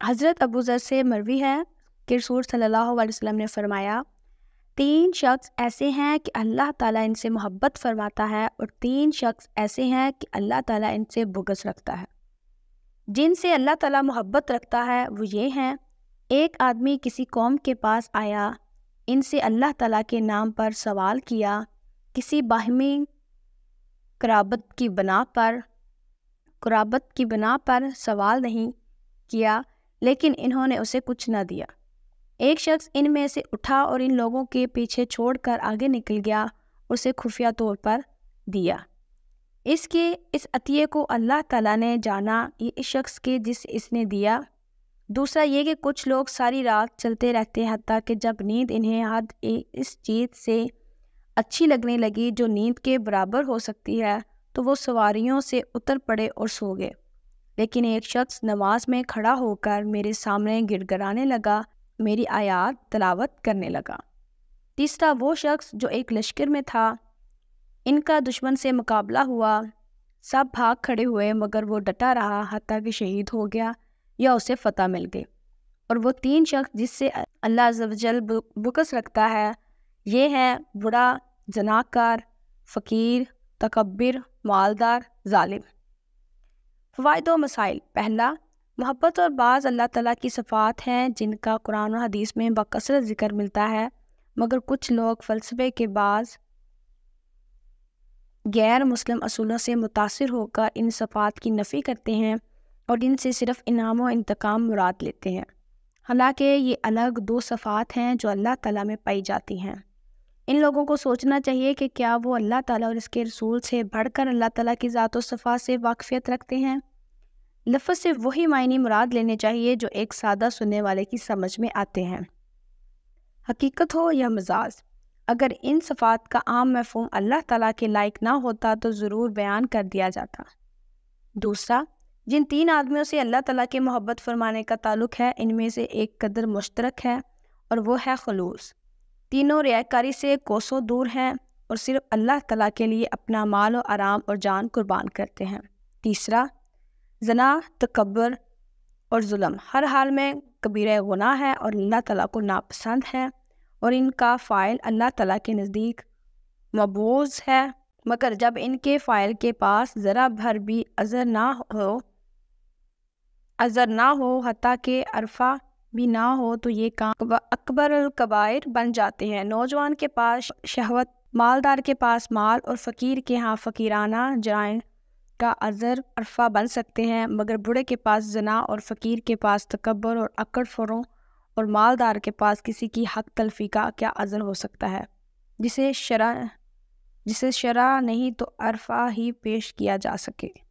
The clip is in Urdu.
حضرت ابو ذر سے مروی ہے کہ رسول صلی اللہ علیہ وسلم نے فرمایا 3 شخص ایسے ہیں کہ اللہ تعالیٰ ان سے محبت فرماتا ہے اور 3 شخص ایسے ہیں کہ اللہ تعالیٰ ان سے بغض رکھتا ہے۔ جن سے اللہ تعالیٰ محبت رکھتا ہے وہ یہ ہیں، ایک آدمی کسی قوم کے پاس آیا، ان سے اللہ تعالیٰ کے نام پر سوال کیا، کسی باہمی قرابت کی بنا پر سوال نہیں کیا، لیکن انہوں نے اسے کچھ نہ دیا۔ ایک شخص ان میں سے اٹھا اور ان لوگوں کے پیچھے چھوڑ کر آگے نکل گیا، اسے خفیہ طور پر دیا۔ اس عطیے کو اللہ تعالیٰ نے جانا، یہ اس شخص کے جس اس نے دیا۔ دوسرا یہ کہ کچھ لوگ ساری رات چلتے رہتے ہیں، حتیٰ کہ جب نیند انہیں حد اس چیز سے اچھی لگنے لگی جو نیند کے برابر ہو سکتی ہے، تو وہ سواریوں سے اتر پڑے اور سو گئے۔ لیکن ایک شخص نماز میں کھڑا ہو کر میرے سامنے گڑ گڑانے لگا، میری آیات تلاوت کرنے لگا۔ تیسرا وہ شخص جو ایک لشکر میں تھا، ان کا دشمن سے مقابلہ ہوا، سب بھاگ کھڑے ہوئے مگر وہ ڈٹا رہا حتیٰ کہ شہید ہو گیا یا اسے فتح مل گئی۔ اور وہ 3 شخص جس سے اللہ عز و جل بغض رکھتا ہے، یہ ہیں بڑا، زناکار، فقیر، تکبر، مالدار، ظالم۔ فوائد و مسائل۔ پہلا، محبت اور بعض اللہ تعالیٰ کی صفات ہیں جن کا قرآن و حدیث میں بکثرت ذکر ملتا ہے، مگر کچھ لوگ فلسفے کے بعض غیر مسلم اصولوں سے متاثر ہو کر ان صفات کی نفی کرتے ہیں اور ان سے صرف انعام و انتقام مراد لیتے ہیں، حالانکہ یہ الگ 2 صفات ہیں جو اللہ تعالیٰ میں پائی جاتی ہیں۔ ان لوگوں کو سوچنا چاہیے کہ کیا وہ اللہ تعالیٰ اور اس کے رسول سے بڑھ کر اللہ تعالیٰ کی ذات و صفات سے واقفیت رکھتے ہیں؟ لفظ سے وہی معنی مراد لینے چاہیے جو ایک سادہ سننے والے کی سمجھ میں آتے ہیں، حقیقت ہو یا مجاز۔ اگر ان صفات کا عام مفہوم اللہ تعالیٰ کے لائق نہ ہوتا تو ضرور بیان کر دیا جاتا۔ دوسرا، جن 3 آدمیوں سے اللہ تعالیٰ کے محبت فرمانے کا تعلق ہے، ان میں سے ایک قدر مشترک ہے اور وہ ہے خلوص۔ تینوں ریاکاری سے کوسوں دور ہیں اور صرف اللہ تعالیٰ کے لیے اپنا مال و آرام اور جان قربان کرتے ہیں۔ تیسرا، زنا، تکبر اور ظلم ہر حال میں کبیرہ گناہ ہے اور اللہ تعالیٰ کو ناپسند ہے، اور ان کا فاعل اللہ تعالیٰ کے نزدیک مبغوض ہے، مگر جب ان کے فاعل کے پاس ذرا بھر بھی عذر نہ ہو حتیٰ کہ عرفہ بھی نہ ہو تو یہ کام اکبر الکبائر بن جاتے ہیں۔ نوجوان کے پاس شہوت، مالدار کے پاس مال اور فقیر کے ہاں فقیرانہ جرائم کا عذر عرفہ بن سکتے ہیں، مگر بوڑھے کے پاس زنا اور فقیر کے پاس تکبر اور اکڑ فروع اور مالدار کے پاس کسی کی حق تلفی کا کیا عذر ہو سکتا ہے جسے شرع نہیں تو عرفہ ہی پیش کیا جا سکے۔